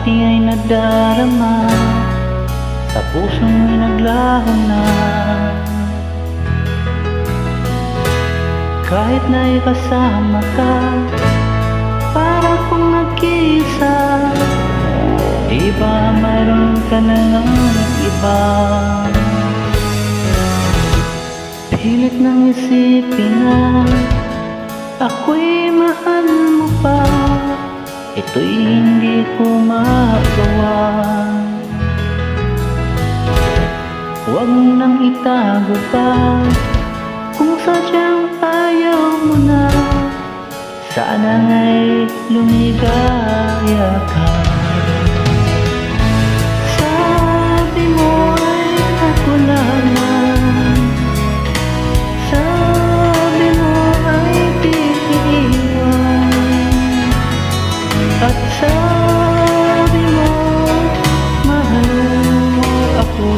dati ay nadarama sa pusong may naglaho na. Kahit na ikasama ka, para kung nag-iisa, di ba mayroon ka na ng iba? Pilit nang isipin na ako'y mahal mo pa, ito'y hindi ko magawa. Huwag mo nang itago pa, kung sadyang ayaw mo na, sana nga'y lumigaya ka. Sabi mo ay ako lamang, sabi mo ay di iiwan, at sabi mo mahal mo ako.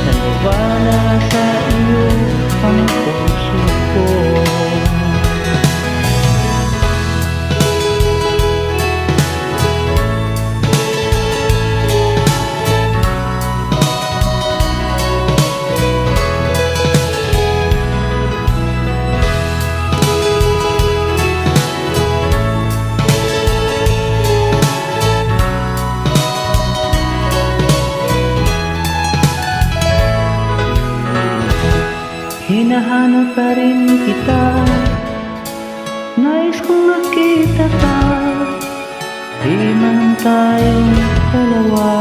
Naniwala sa iyo ang puso ko. Hinahanap pa rin kita, nais kong makita ka, di man tayong dalawa.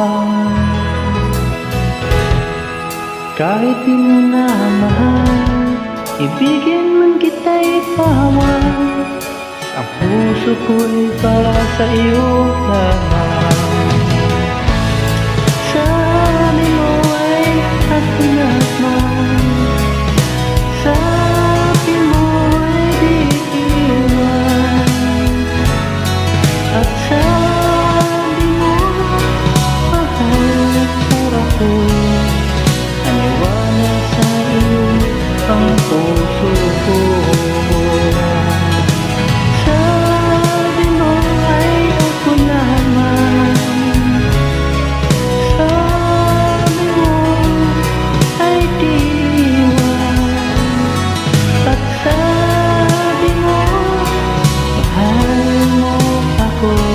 Kahit di mo na mahal, ibigin man kita'y bawal, ang puso ko'y para sa iyo lamang. Sabi mo ay ako lamang, sabi mo ay di iwan, at sabi mo mahal para ko. Naniwala sa iyo ang puso ko. Sabi mo ay ako lamang, sabi mo ay di iwan, sabi mo, mahal mo ako.